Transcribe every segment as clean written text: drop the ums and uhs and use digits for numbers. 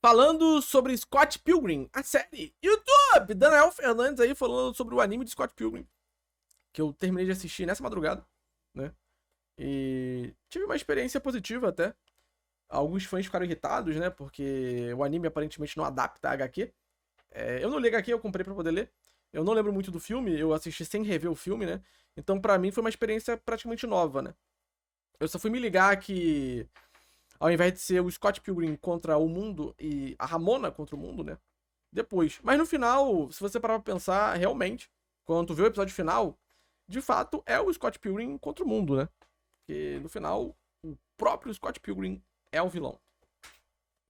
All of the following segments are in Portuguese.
Falando sobre Scott Pilgrim, a série. YouTube! Daniel Fernandes aí falando sobre o anime de Scott Pilgrim. Que eu terminei de assistir nessa madrugada, né? E tive uma experiência positiva até. Alguns fãs ficaram irritados, né? Porque o anime aparentemente não adapta a HQ. Eu não li HQ, eu comprei pra poder ler. Eu não lembro muito do filme, eu assisti sem rever o filme, né? Então pra mim foi uma experiência praticamente nova, né? Eu só fui me ligar que, ao invés de ser o Scott Pilgrim contra o mundo e a Ramona contra o mundo, né? Depois. Mas no final, se você parar pra pensar, realmente, quando tu vê o episódio final, de fato é o Scott Pilgrim contra o mundo, né? Porque no final, o próprio Scott Pilgrim é o vilão.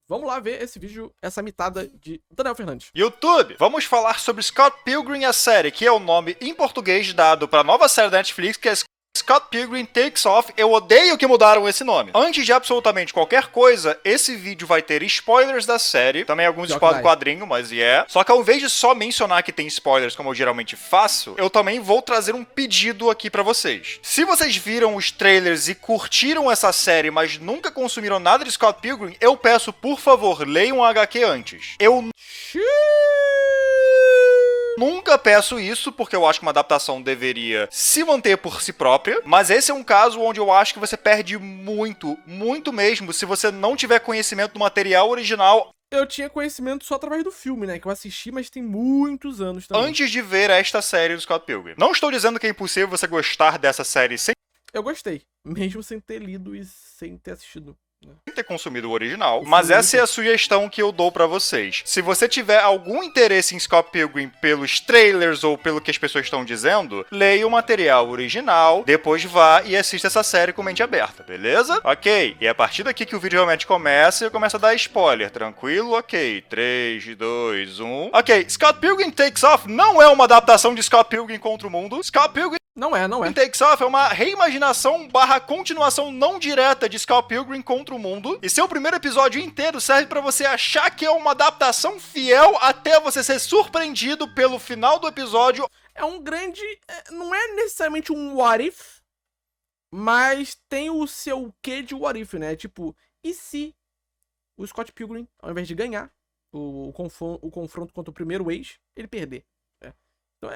Vamos lá ver esse vídeo, essa mitada de Daniel Fernandes. YouTube, vamos falar sobre Scott Pilgrim, a série, que é o nome em português dado para a nova série da Netflix, que é Scott Pilgrim Takes Off. Eu odeio que mudaram esse nome. Antes de absolutamente qualquer coisa, esse vídeo vai ter spoilers da série, também alguns spoilers do quadrinho, mas Só que ao invés de só mencionar que tem spoilers, como eu geralmente faço, eu também vou trazer um pedido aqui pra vocês. Se vocês viram os trailers e curtiram essa série, mas nunca consumiram nada de Scott Pilgrim, eu peço, por favor, leiam um HQ antes. Eu nunca peço isso, porque eu acho que uma adaptação deveria se manter por si própria, mas esse é um caso onde eu acho que você perde muito, muito mesmo, se você não tiver conhecimento do material original. Eu tinha conhecimento só através do filme, né? Que eu assisti, mas tem muitos anos também. Antes de ver esta série do Scott Pilgrim. Não estou dizendo que é impossível você gostar dessa série sem Eu gostei, mesmo sem ter lido e sem ter assistido. ter consumido o original, mas essa é a sugestão que eu dou pra vocês. Se você tiver algum interesse em Scott Pilgrim pelos trailers ou pelo que as pessoas estão dizendo, leia o material original, depois vá e assista essa série com mente aberta, beleza? Ok, e é a partir daqui que o vídeo realmente começa e eu começo a dar spoiler, tranquilo? Ok, 3, 2, 1... Ok, Scott Pilgrim Takes Off não é uma adaptação de Scott Pilgrim contra o mundo. Scott Pilgrim Não é. Takes Off é uma reimaginação / continuação não direta de Scott Pilgrim contra o mundo, e seu primeiro episódio inteiro serve pra você achar que é uma adaptação fiel até você ser surpreendido pelo final do episódio. É um grande... Não é necessariamente um what if, mas tem o seu quê de what if, né? Tipo, e se o Scott Pilgrim, ao invés de ganhar o confronto contra o primeiro ex, ele perder? Então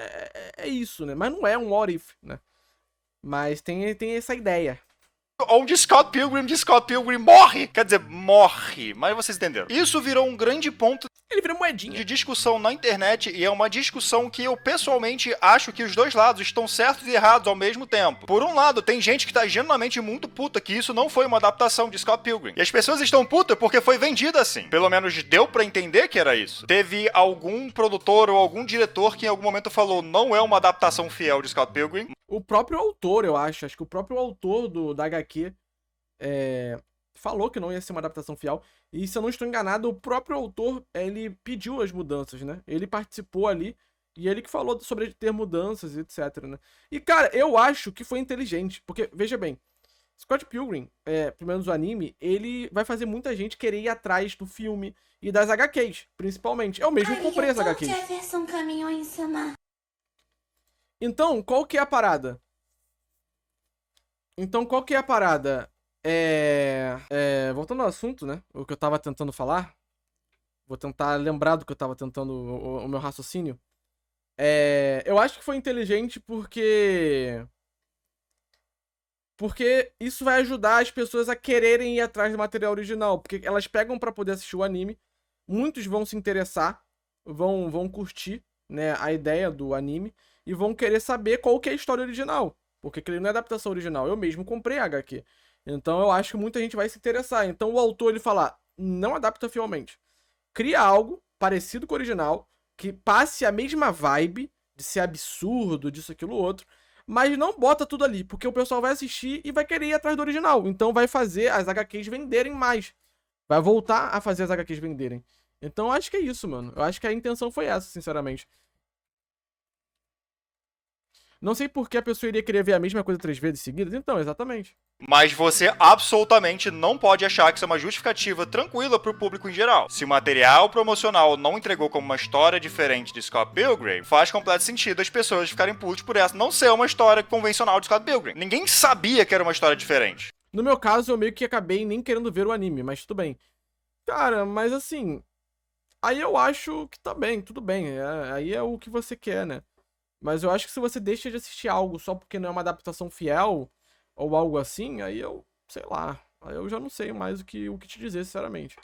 é isso, né? Mas não é um what if, né? Mas tem essa ideia. Onde Scott Pilgrim morre. Quer dizer, morre. Mas vocês entenderam. Isso virou um grande ponto Ele vira moedinha de discussão na internet, e é uma discussão que eu pessoalmente acho que os dois lados estão certos e errados ao mesmo tempo. Por um lado, tem gente que tá genuinamente muito puta que isso não foi uma adaptação de Scott Pilgrim. E as pessoas estão putas porque foi vendida assim. Pelo menos deu pra entender que era isso. Teve algum produtor ou algum diretor que em algum momento falou, não é uma adaptação fiel de Scott Pilgrim. O próprio autor, eu acho que o próprio autor da HQ falou que não ia ser uma adaptação fiel. E se eu não estou enganado, o próprio autor, ele pediu as mudanças, né? Ele participou ali e ele que falou sobre ter mudanças, etc, né? E, cara, eu acho que foi inteligente, porque, veja bem, Scott Pilgrim, pelo menos o anime, ele vai fazer muita gente querer ir atrás do filme e das HQs, principalmente. Eu mesmo comprei as HQs. Então, qual que é a parada? Voltando ao assunto, né? O que eu tava tentando falar. Vou tentar lembrar do que eu tava tentando, o meu raciocínio. Eu acho que foi inteligente porque isso vai ajudar as pessoas a quererem ir atrás do material original. Porque elas pegam pra poder assistir o anime. Muitos vão se interessar, vão curtir, né, a ideia do anime. E vão querer saber qual que é a história original. Porque aquele não é adaptação original. Eu mesmo comprei a HQ. Então eu acho que muita gente vai se interessar. Então o autor, ele fala, não adapta fielmente. Cria algo parecido com o original, que passe a mesma vibe de ser absurdo, disso, aquilo, outro, mas não bota tudo ali, porque o pessoal vai assistir e vai querer ir atrás do original. Então vai fazer as HQs venderem mais. Vai voltar a fazer as HQs venderem. Então eu acho que é isso, mano. Eu acho que a intenção foi essa, sinceramente. Não sei por que a pessoa iria querer ver a mesma coisa 3 vezes seguidas. Então, exatamente. Mas você absolutamente não pode achar que isso é uma justificativa tranquila pro público em geral. Se o material promocional não entregou como uma história diferente de Scott Pilgrim, faz completo sentido as pessoas ficarem putas por essa não ser uma história convencional de Scott Pilgrim. Ninguém sabia que era uma história diferente. No meu caso, eu meio que acabei nem querendo ver o anime, mas tudo bem. Cara, mas assim, aí eu acho que tá bem, tudo bem. Aí é o que você quer, né? Mas eu acho que se você deixa de assistir algo só porque não é uma adaptação fiel ou algo assim, aí eu, sei lá. Aí eu já não sei mais o que te dizer, sinceramente.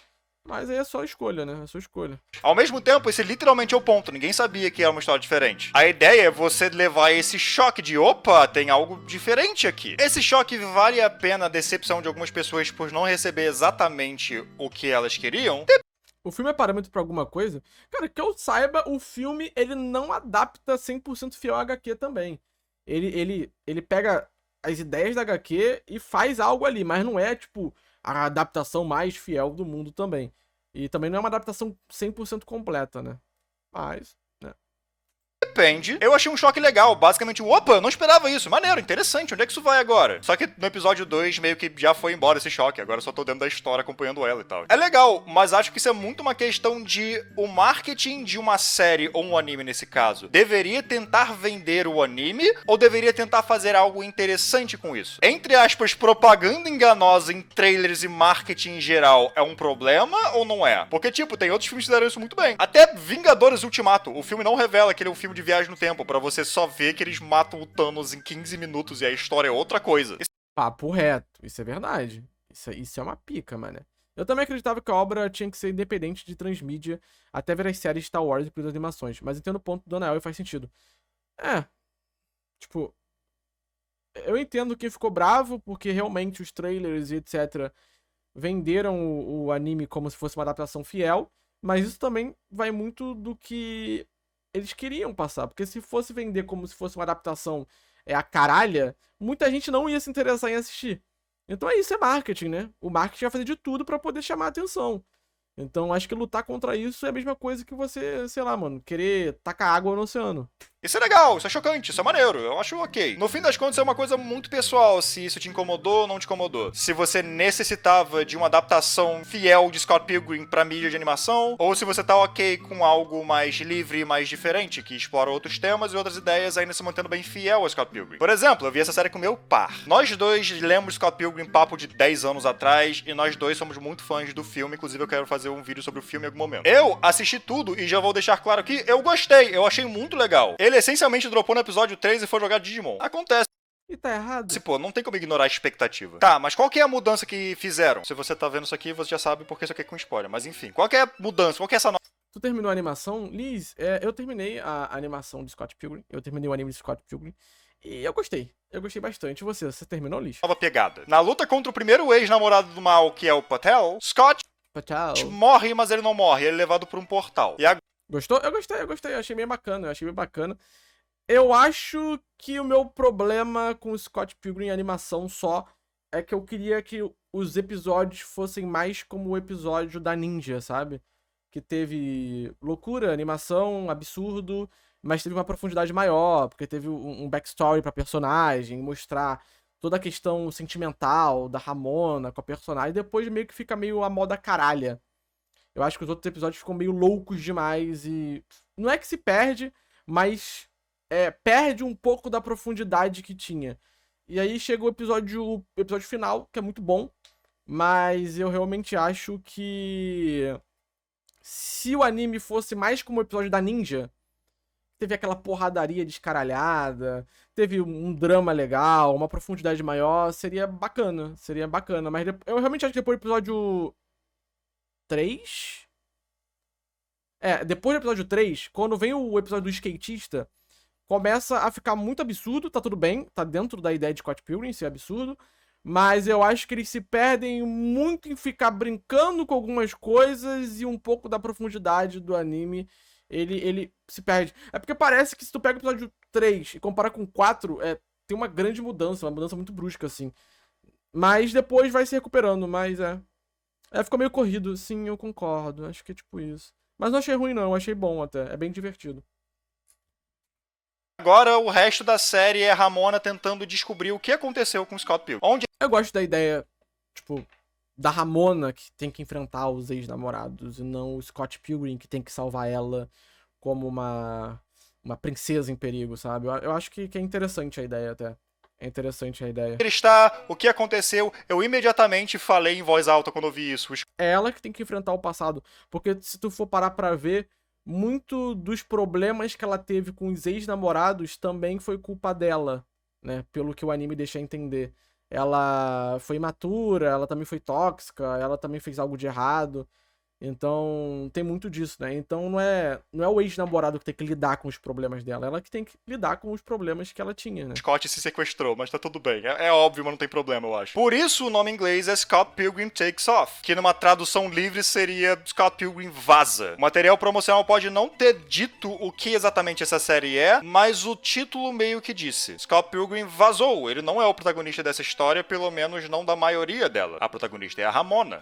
Mas aí é só escolha, né? É sua escolha. Ao mesmo tempo, esse literalmente é o ponto. Ninguém sabia que era uma história diferente. A ideia é você levar esse choque de opa, tem algo diferente aqui. Esse choque vale a pena a decepção de algumas pessoas por não receber exatamente o que elas queriam? O filme é parâmetro pra alguma coisa? Cara, que eu saiba, o filme ele não adapta 100% fiel à HQ também. Ele pega as ideias da HQ e faz algo ali, mas não é, tipo, a adaptação mais fiel do mundo também. E também não é uma adaptação 100% completa, né? Mas, né? Depende. Eu achei um choque legal. Basicamente, opa, eu não esperava isso. Maneiro, interessante. Onde é que isso vai agora? Só que no episódio 2 meio que já foi embora esse choque. Agora eu só tô dentro da história acompanhando ela e tal. É legal, mas acho que isso é muito uma questão de o marketing de uma série ou um anime nesse caso. Deveria tentar vender o anime ou deveria tentar fazer algo interessante com isso? Entre aspas, propaganda enganosa em trailers e marketing em geral é um problema ou não é? Porque, tipo, tem outros filmes que fizeram isso muito bem. Até Vingadores Ultimato. O filme não revela que ele é um filme de viagem no tempo, pra você só ver que eles matam o Thanos em 15 minutos e a história é outra coisa. Papo reto. Isso é verdade. Isso é uma pica, mano. Eu também acreditava que a obra tinha que ser independente de transmídia até ver as séries Star Wars e as animações. Mas entendo o ponto do Daniel e faz sentido. É, tipo, eu entendo quem ficou bravo, porque realmente os trailers e etc. venderam o anime como se fosse uma adaptação fiel, mas isso também vai muito do que eles queriam passar, porque se fosse vender como se fosse uma adaptação a caralha, muita gente não ia se interessar em assistir. Então é isso, é marketing, né? O marketing vai fazer de tudo pra poder chamar a atenção. Então acho que lutar contra isso é a mesma coisa que você, sei lá, mano, querer tacar água no oceano. Isso é legal, isso é chocante, isso é maneiro, eu acho ok. No fim das contas é uma coisa muito pessoal, se isso te incomodou ou não te incomodou. Se você necessitava de uma adaptação fiel de Scott Pilgrim pra mídia de animação, ou se você tá ok com algo mais livre e mais diferente, que explora outros temas e outras ideias ainda se mantendo bem fiel a Scott Pilgrim. Por exemplo, eu vi essa série com meu par. Nós dois lemos Scott Pilgrim papo de 10 anos atrás, e nós dois somos muito fãs do filme, inclusive eu quero fazer um vídeo sobre o filme em algum momento. Eu assisti tudo e já vou deixar claro que eu gostei, eu achei muito legal. Ele essencialmente dropou no episódio 3 e foi jogar Digimon. Acontece. E tá errado. Pô, não tem como ignorar a expectativa. Tá, mas qual que é a mudança que fizeram? Se você tá vendo isso aqui, você já sabe porque isso aqui é com spoiler. Mas enfim, qual que é a mudança? Qual que é essa Tu terminou a animação? Liz, eu terminei a animação de Scott Pilgrim. Eu terminei o anime de Scott Pilgrim. E eu gostei. Eu gostei bastante. E você terminou, Liz? nova pegada? Na luta contra o primeiro ex-namorado do mal, que é o Patel, Scott Tchau. morre, mas ele não morre. Ele é levado por um portal. E agora Gostou? Eu gostei. Eu achei bem bacana. Eu achei bem bacana. Eu acho que o meu problema com o Scott Pilgrim em animação só é que eu queria que os episódios fossem mais como o episódio da Ninja, sabe? Que teve loucura, animação, absurdo, mas teve uma profundidade maior, porque teve um backstory pra personagem, mostrar toda a questão sentimental da Ramona com a personagem, e depois meio que fica meio a moda caralha. Eu acho que os outros episódios ficam meio loucos demais e. Não é que se perde, mas perde um pouco da profundidade que tinha. E aí chega o episódio final, que é muito bom, mas eu realmente acho que se o anime fosse mais como o episódio da Ninja, teve aquela porradaria descaralhada, teve um drama legal, uma profundidade maior, seria bacana, seria bacana. Mas eu realmente acho que depois do episódio 3. Depois do episódio 3, quando vem o episódio do skatista, começa a ficar muito absurdo, tá tudo bem, tá dentro da ideia de Scott Pilgrim ser absurdo, mas eu acho que eles se perdem muito em ficar brincando com algumas coisas e um pouco da profundidade do anime, ele se perde. É porque parece que se tu pega o episódio 3 e compara com o 4, tem uma grande mudança, uma mudança muito brusca, assim. Mas depois vai se recuperando, mas ficou meio corrido, sim, eu concordo, acho que é tipo isso. Mas não achei ruim não, achei bom até, é bem divertido. Agora o resto da série é Ramona tentando descobrir o que aconteceu com Scott Pilgrim. Onde Eu gosto da ideia, tipo, da Ramona que tem que enfrentar os ex-namorados e não o Scott Pilgrim que tem que salvar ela como uma princesa em perigo, sabe? Eu acho que é interessante a ideia até. É interessante a ideia. Ele está, o que aconteceu, eu imediatamente falei em voz alta quando eu vi isso. É ela que tem que enfrentar o passado. Porque se tu for parar pra ver, muito dos problemas que ela teve com os ex-namorados também foi culpa dela, né? Pelo que o anime deixa entender. Ela foi imatura, ela também foi tóxica, ela também fez algo de errado. Então, tem muito disso, né? Então, não é o ex-namorado que tem que lidar com os problemas dela, ela que tem que lidar com os problemas que ela tinha, né? Scott se sequestrou, mas tá tudo bem. É óbvio, mas não tem problema, eu acho. Por isso, o nome em inglês é Scott Pilgrim Takes Off, que numa tradução livre seria Scott Pilgrim Vaza. O material promocional pode não ter dito o que exatamente essa série é, mas o título meio que disse. Scott Pilgrim vazou. Ele não é o protagonista dessa história, pelo menos não da maioria dela. A protagonista é a Ramona.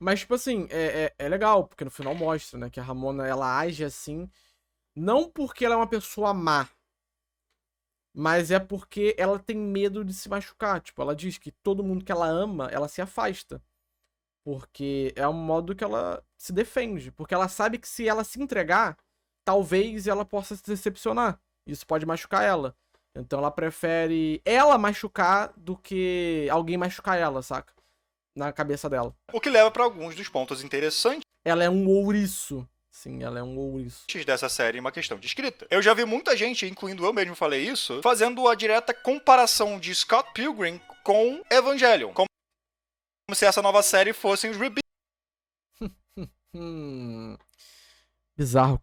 Mas, tipo assim, é legal, porque no final mostra, né, que a Ramona, ela age assim, não porque ela é uma pessoa má, mas é porque ela tem medo de se machucar. Tipo, ela diz que todo mundo que ela ama, ela se afasta. Porque é um modo que ela se defende. Porque ela sabe que se ela se entregar, talvez ela possa se decepcionar. Isso pode machucar ela. Então ela prefere ela machucar do que alguém machucar ela, saca? Na cabeça dela. O que leva para alguns dos pontos interessantes Ela é um ouriço. Sim, ela é um ouriço. dessa série em uma questão de escrita. Eu já vi muita gente, incluindo eu mesmo falei isso, fazendo a direta comparação de Scott Pilgrim com Evangelion. Como se essa nova série fosse os reboots. Bizarro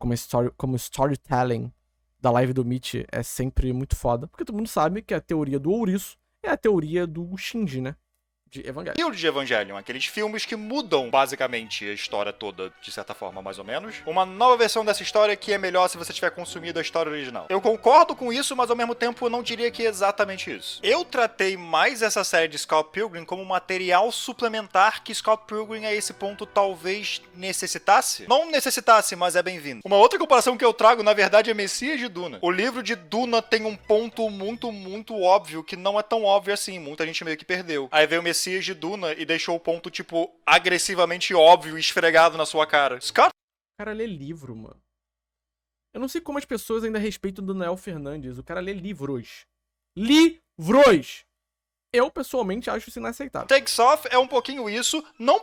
como storytelling da live do Mitch é sempre muito foda. Porque todo mundo sabe que a teoria do ouriço é a teoria do Shinji, né? De Evangelion. De Evangelion, aqueles filmes que mudam basicamente a história toda, de certa forma, mais ou menos. Uma nova versão dessa história que é melhor se você tiver consumido a história original. Eu concordo com isso, mas ao mesmo tempo eu não diria que é exatamente isso. Eu tratei mais essa série de Scott Pilgrim como material suplementar que Scott Pilgrim a esse ponto talvez necessitasse. Não necessitasse, mas é bem-vindo. Uma outra comparação que eu trago, na verdade, é Messias de Duna. O livro de Duna tem um ponto muito óbvio que não é tão óbvio assim. Muita gente meio que perdeu. Aí veio o Messias de Duna e deixou o ponto, tipo, agressivamente óbvio, esfregado na sua cara. Scott? O cara lê livro, mano. Eu não sei como as pessoas ainda respeitam o Daniel Fernandes. O cara lê livros. Livros! Eu, pessoalmente, acho isso inaceitável. Takes Off é um pouquinho isso. Não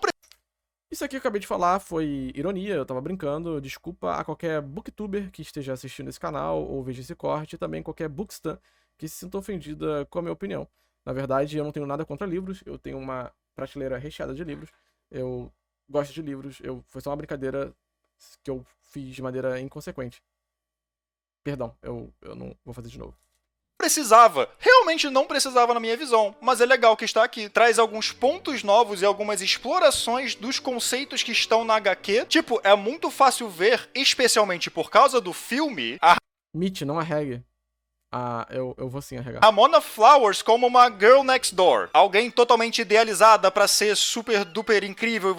Isso aqui que eu acabei de falar foi ironia, eu tava brincando. Desculpa a qualquer booktuber que esteja assistindo esse canal ou veja esse corte, e também qualquer bookstan que se sinta ofendida com a minha opinião. Na verdade, eu não tenho nada contra livros, eu tenho uma prateleira recheada de livros, eu gosto de livros, foi só uma brincadeira que eu fiz de maneira inconsequente. Perdão, eu não vou fazer de novo. precisava, realmente não precisava na minha visão, mas é legal que está aqui. Traz alguns pontos novos e algumas explorações dos conceitos que estão na HQ. Tipo, é muito fácil ver, especialmente por causa do filme, a Mitch, não arregue. Ah, eu vou sim arregar. Ramona Flowers como uma girl next door. Alguém totalmente idealizada pra ser super duper incrível e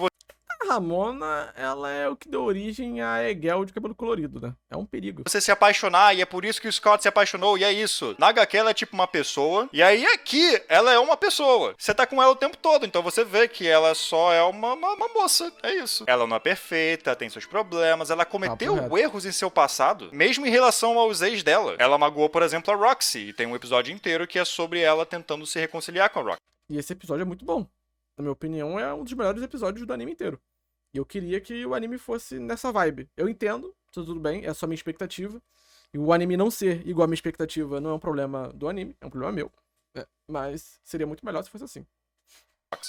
A Ramona, ela é o que deu origem a Egel de cabelo colorido, né? É um perigo. você se apaixonar, e é por isso que o Scott se apaixonou, e é isso. Na HQ ela é tipo uma pessoa, e aí aqui ela é uma pessoa. Você tá com ela o tempo todo, então você vê que ela só é uma moça, é isso. Ela não é perfeita, tem seus problemas, ela cometeu erros em seu passado, mesmo em relação aos ex dela. Ela magoou, por exemplo, a Roxy, e tem um episódio inteiro que é sobre ela tentando se reconciliar com a Roxy. E esse episódio é muito bom. Na minha opinião, é um dos melhores episódios do anime inteiro. E eu queria que o anime fosse nessa vibe. Eu entendo, tudo bem, é só minha expectativa. E o anime não ser igual a minha expectativa não é um problema do anime, é um problema meu. Mas seria muito melhor se fosse assim.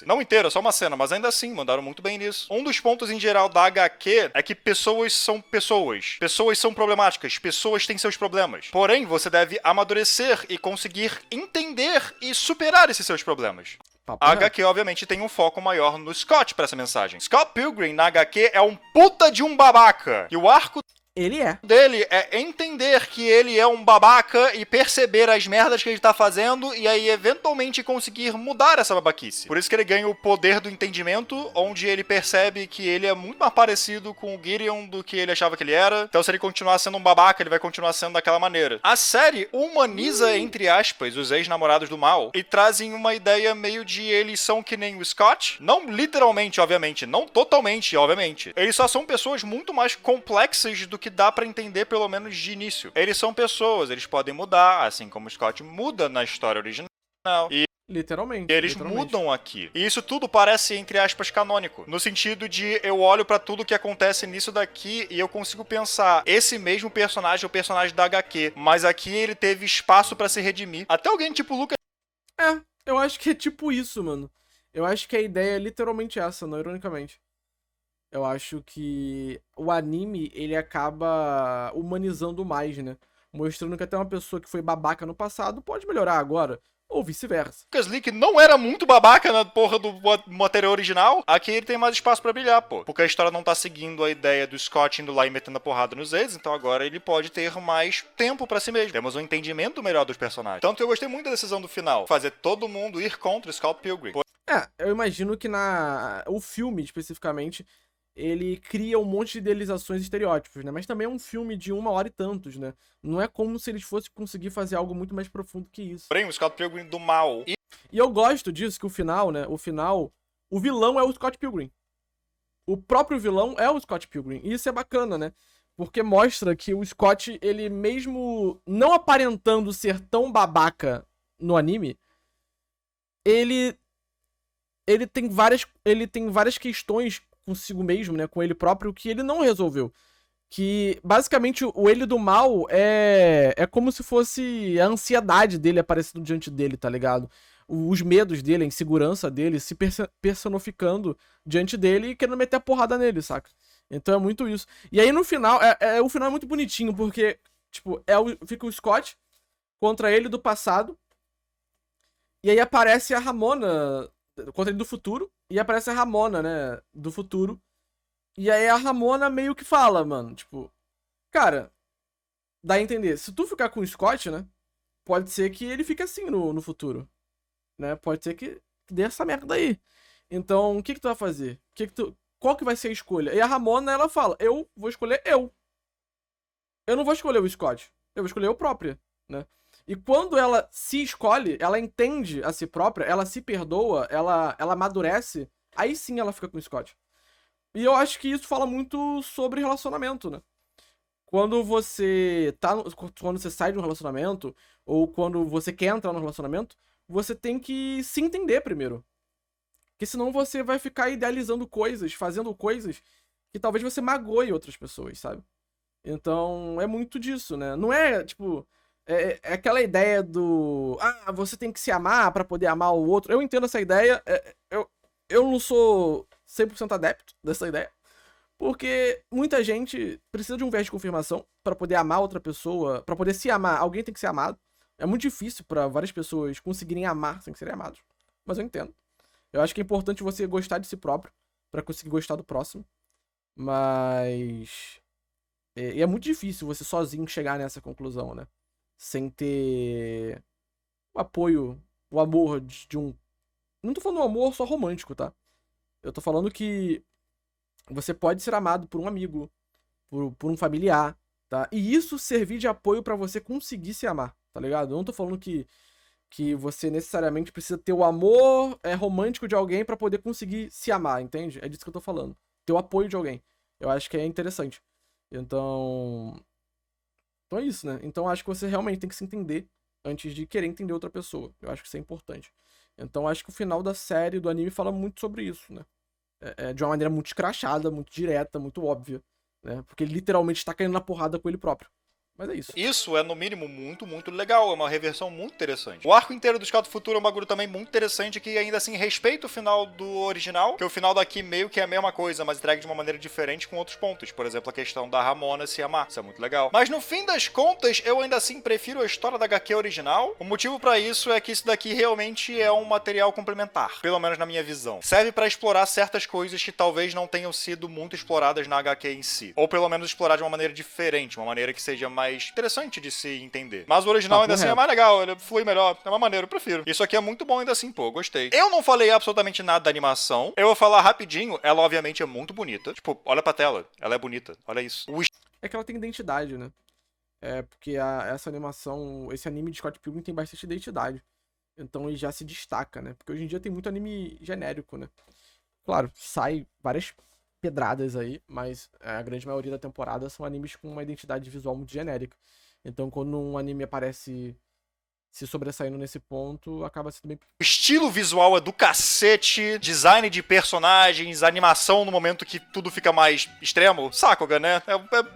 Não inteira, só uma cena, mas ainda assim, mandaram muito bem nisso. Um dos pontos em geral da HQ é que pessoas são pessoas. Pessoas são problemáticas, pessoas têm seus problemas. Porém, você deve amadurecer e conseguir entender e superar esses seus problemas. A HQ, obviamente, tem um foco maior no Scott pra essa mensagem. Scott Pilgrim, na HQ, é um puta de um babaca. E o arco ele é. dele é entender que ele é um babaca e perceber as merdas que ele tá fazendo e aí eventualmente conseguir mudar essa babaquice. Por isso que ele ganha o poder do entendimento, onde ele percebe que ele é muito mais parecido com o Gideon do que ele achava que ele era. Então se ele continuar sendo um babaca, ele vai continuar sendo daquela maneira. A série humaniza, entre aspas, os ex-namorados do mal e trazem uma ideia meio de eles são que nem o Scott. Não literalmente, obviamente, não totalmente, obviamente. Eles só são pessoas muito mais complexas do que dá pra entender, pelo menos de início. Eles são pessoas, eles podem mudar, assim como o Scott muda na história original. E Literalmente. eles mudam aqui. E isso tudo parece, entre aspas, canônico. No sentido de eu olho pra tudo que acontece nisso daqui e eu consigo pensar, esse mesmo personagem é o personagem da HQ, mas aqui ele teve espaço pra se redimir. Até alguém tipo o Lucas. Eu acho que é tipo isso, mano. Eu acho que a ideia é literalmente essa, não ironicamente. Eu acho que o anime, ele acaba humanizando mais, né? Mostrando que até uma pessoa que foi babaca no passado pode melhorar agora. Ou vice-versa. Lucas Lee, que não era muito babaca na porra do material original, aqui ele tem mais espaço pra brilhar, pô. Porque a história não tá seguindo a ideia do Scott indo lá e metendo a porrada nos ex, então agora ele pode ter mais tempo pra si mesmo. Temos um entendimento melhor dos personagens. Tanto que eu gostei muito da decisão do final, fazer todo mundo ir contra o Scott Pilgrim. Eu imagino que o filme, especificamente, ele cria um monte de idealizações e estereótipos, né? Mas também é um filme de 1 hora e tantos, né? Não é como se eles fossem conseguir fazer algo muito mais profundo que isso. Porém, o Scott Pilgrim do mal. E eu gosto disso, que o final, né? O vilão é o Scott Pilgrim. O próprio vilão é o Scott Pilgrim. E isso é bacana, né? Porque mostra que o Scott, ele mesmo não aparentando ser tão babaca no anime, ele tem várias questões consigo mesmo, né, com ele próprio, que ele não resolveu. Que, basicamente, o ele do mal é como se fosse a ansiedade dele aparecendo diante dele, tá ligado? Os medos dele, a insegurança dele se personificando diante dele e querendo meter a porrada nele, saca? Então é muito isso. E aí no final, o final é muito bonitinho, porque, tipo, fica o Scott contra ele do passado, e aí aparece a Ramona contra ele do futuro, e aparece a Ramona, né, do futuro. E aí a Ramona meio que fala, mano, tipo, cara, dá a entender, se tu ficar com o Scott, né, pode ser que ele fique assim no futuro, né, pode ser que dê essa merda aí. Então, o que tu vai fazer? Qual que vai ser a escolha? E a Ramona, ela fala, eu vou escolher eu. Eu não vou escolher o Scott, eu vou escolher eu própria, né. E quando ela se escolhe, ela entende a si própria, ela se perdoa, ela amadurece, aí sim ela fica com o Scott. E eu acho que isso fala muito sobre relacionamento, né? Quando você quando você sai de um relacionamento, ou quando você quer entrar no relacionamento, você tem que se entender primeiro. Porque senão você vai ficar idealizando coisas, fazendo coisas que talvez você magoe outras pessoas, sabe? Então, é muito disso, né? Não é, tipo... É aquela ideia do... Ah, você tem que se amar pra poder amar o outro. Eu entendo essa ideia. Eu não sou 100% adepto dessa ideia. Porque muita gente precisa de um viés de confirmação pra poder amar outra pessoa. Pra poder se amar, alguém tem que ser amado. É muito difícil pra várias pessoas conseguirem amar sem serem amados. Mas eu entendo. Eu acho que é importante você gostar de si próprio pra conseguir gostar do próximo. Mas... é muito difícil você sozinho chegar nessa conclusão, né? Sem ter o apoio, o amor de um... Não tô falando um amor só romântico, tá? Eu tô falando que você pode ser amado por um amigo, por um familiar, tá? E isso servir de apoio pra você conseguir se amar, tá ligado? Eu não tô falando que você necessariamente precisa ter o amor romântico de alguém pra poder conseguir se amar, entende? É disso que eu tô falando. Ter o apoio de alguém. Eu acho que é interessante. Então é isso, né? Então acho que você realmente tem que se entender antes de querer entender outra pessoa. Eu acho que isso é importante. Então acho que o final da série, do anime, fala muito sobre isso, né? De uma maneira muito escrachada, muito direta, muito óbvia, né? Porque ele literalmente tá caindo na porrada com ele próprio. Mas é isso. Isso é, no mínimo, muito, muito legal. É uma reversão muito interessante. O arco inteiro do Scott Futuro é um bagulho também muito interessante que, ainda assim, respeita o final do original, que o final daqui meio que é a mesma coisa, mas entrega de uma maneira diferente com outros pontos. Por exemplo, a questão da Ramona se amar. Isso é muito legal. Mas, no fim das contas, eu ainda assim prefiro a história da HQ original. O motivo pra isso é que isso daqui realmente é um material complementar. Pelo menos na minha visão. Serve pra explorar certas coisas que talvez não tenham sido muito exploradas na HQ em si. Ou, pelo menos, explorar de uma maneira diferente. Uma maneira que seja mais interessante de se entender. Mas o original ainda assim é mais legal, ele flui melhor, é mais maneiro, eu prefiro. Isso aqui é muito bom ainda assim, pô, gostei. Eu não falei absolutamente nada da animação, eu vou falar rapidinho, ela obviamente é muito bonita. Tipo, olha pra tela, ela é bonita, olha isso. É que ela tem identidade, né? Porque essa animação, esse anime de Scott Pilgrim tem bastante identidade. Então ele já se destaca, né? Porque hoje em dia tem muito anime genérico, né? Claro, sai várias pedradas aí, mas a grande maioria da temporada são animes com uma identidade visual muito genérica. Então, quando um anime aparece se sobressaindo nesse ponto, acaba sendo bem... O estilo visual é do cacete, design de personagens, animação no momento que tudo fica mais extremo. Sakuga, né?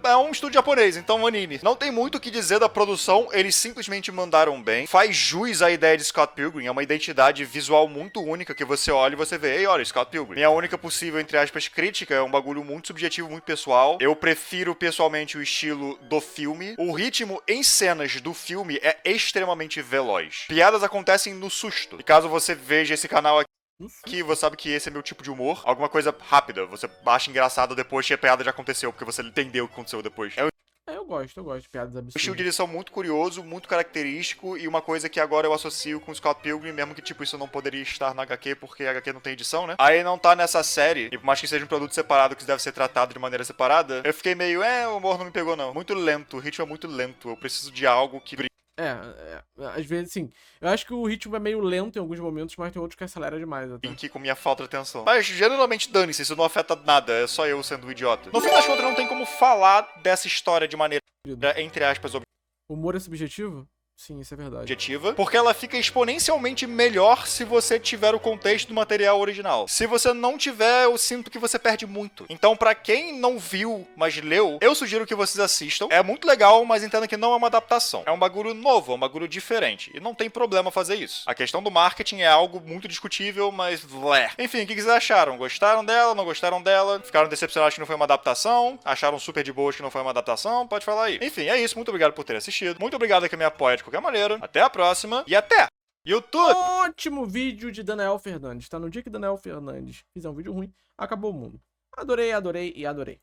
É um estúdio japonês, então um anime. Não tem muito o que dizer da produção, eles simplesmente mandaram bem. Faz jus à ideia de Scott Pilgrim, é uma identidade visual muito única que você olha e você vê, ei, olha, Scott Pilgrim. Minha única possível, entre aspas, crítica é um bagulho muito subjetivo, muito pessoal. Eu prefiro pessoalmente o estilo do filme. O ritmo em cenas do filme é extremamente veloz. Piadas acontecem no susto. E caso você veja esse canal aqui, você sabe que esse é meu tipo de humor. Alguma coisa rápida, você acha engraçado depois que a piada já aconteceu, porque você entendeu o que aconteceu depois. Eu gosto de piadas Um absurdas. estilo de direção muito curioso, muito característico, e uma coisa que agora eu associo com Scott Pilgrim, mesmo que tipo isso não poderia estar na HQ, porque a HQ não tem edição, né? Aí não tá nessa série, e por mais que seja um produto separado que deve ser tratado de maneira separada, eu fiquei meio, o humor não me pegou não. Muito lento, o ritmo é muito lento, eu preciso de algo que... Às vezes, sim. Eu acho que o ritmo é meio lento em alguns momentos, mas tem outros que acelera demais. Até. Em que com minha falta de atenção. Mas geralmente dane-se, isso não afeta nada, é só eu sendo um idiota. No fim das contas, não tem como falar dessa história de maneira, entre aspas, Humor é subjetivo? Sim, isso é verdade. objetiva, porque ela fica exponencialmente melhor se você tiver o contexto do material original. Se você não tiver, eu sinto que você perde muito. Então, pra quem não viu, mas leu, eu sugiro que vocês assistam. É muito legal, mas entenda que não é uma adaptação. É um bagulho novo, é um bagulho diferente. E não tem problema fazer isso. A questão do marketing é algo muito discutível, mas... Enfim, o que vocês acharam? Gostaram dela? Não gostaram dela? Ficaram decepcionados que não foi uma adaptação? Acharam super de boas que não foi uma adaptação? Pode falar aí. Enfim, é isso. Muito obrigado por ter assistido. Muito obrigado a quem me apoia de qualquer maneira. Até a próxima e até! YouTube! Ótimo vídeo de Daniel Fernandes, tá? No dia que Daniel Fernandes fizer um vídeo ruim, acabou o mundo. Adorei, adorei e adorei.